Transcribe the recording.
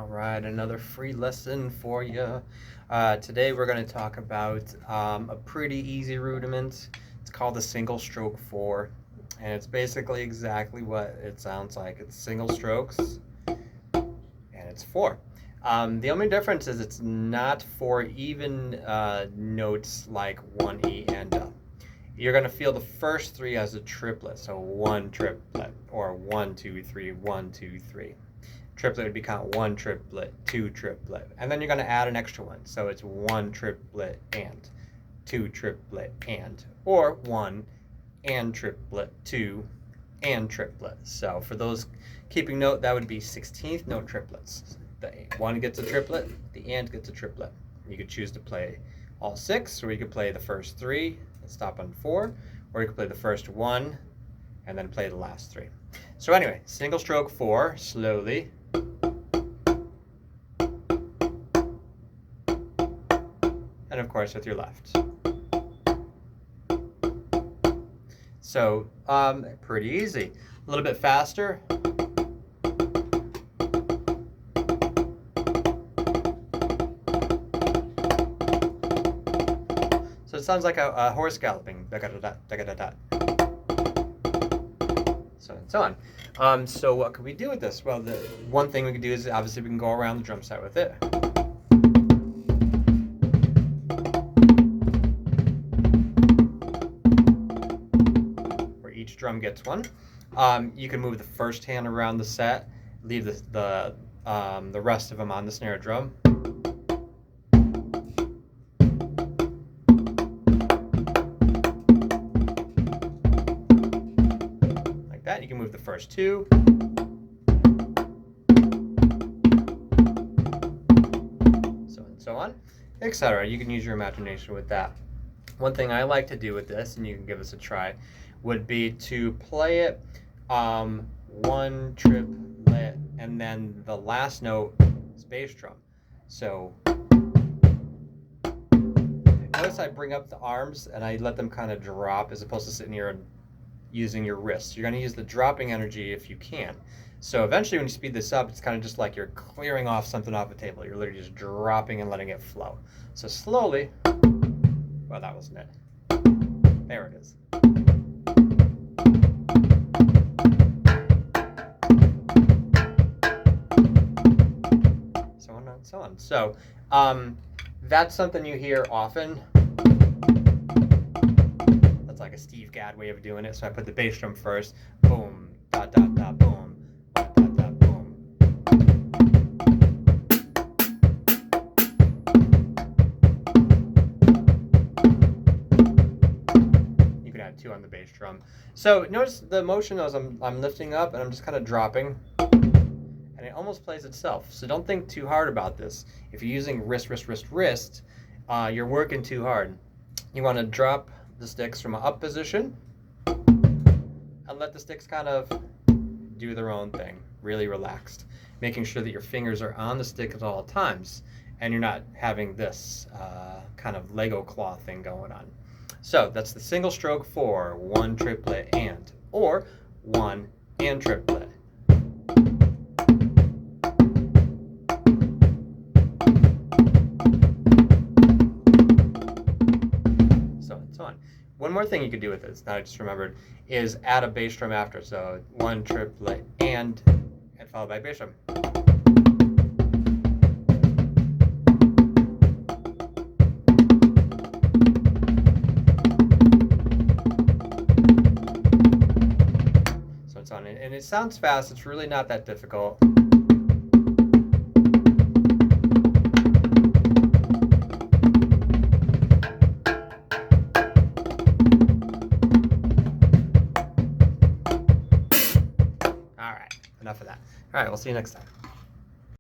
All right, another free lesson for you. Today we're going to talk about a pretty easy rudiment. It's called the single stroke 4, and it's basically exactly what it sounds like. It's single strokes, and it's 4. The only difference is it's not 4 even notes like 1E and You're going to feel the first 3 as a triplet, so 1 triplet, or 1, 2, 3, 1, 2, 3. Triplet would be kind of 1 triplet, 2 triplet, and then you're going to add an extra one. So it's 1 triplet and 2 triplet and, or 1 and triplet, 2 and triplet. So for those keeping note, that would be 16th note triplets. The 1 gets a triplet, the and gets a triplet. You could choose to play all 6, or you could play the first 3 and stop on 4, or you could play the first 1 and then play the last 3. So anyway, single stroke 4, slowly. And of course with your left. So pretty easy. A little bit faster. So it sounds like a horse galloping. So and so on. So what could we do with this? Well, the one thing we could do is obviously we can go around the drum set with it. Each drum gets one. You can move the first hand around the set, leave the rest of them on the snare drum. Like that. You can move the first 2. So and so on, etc. You can use your imagination with that. One thing I like to do with this, and you can give this a try, would be to play it 1 triplet and then the last note is bass drum. So notice I bring up the arms and I let them kind of drop as opposed to sitting here and using your wrists. You're going to use the dropping energy if you can. So eventually when you speed this up, it's kind of just like you're clearing off something off the table. You're literally just dropping and letting it flow. So slowly, well, that wasn't it. There it is. So on and so on. So that's something you hear often. That's like a Steve Gadd way of doing it. So I put the bass drum first. Boom, da da da, boom, da da da, boom. You could add 2 on the bass drum. So notice the motion as I'm lifting up and I'm just kind of dropping. And it almost plays itself. So don't think too hard about this. If you're using wrist, you're working too hard. You want to drop the sticks from an up position and let the sticks kind of do their own thing, really relaxed, making sure that your fingers are on the stick at all times and you're not having this kind of Lego claw thing going on. So that's the single stroke 4, 1 triplet and, or 1 and triplet. One more thing you could do with this, now I just remembered, is add a bass drum after. So 1 triplet and followed by bass drum. So it's on, and it sounds fast. It's really not that difficult. Enough of that. All right, we'll see you next time.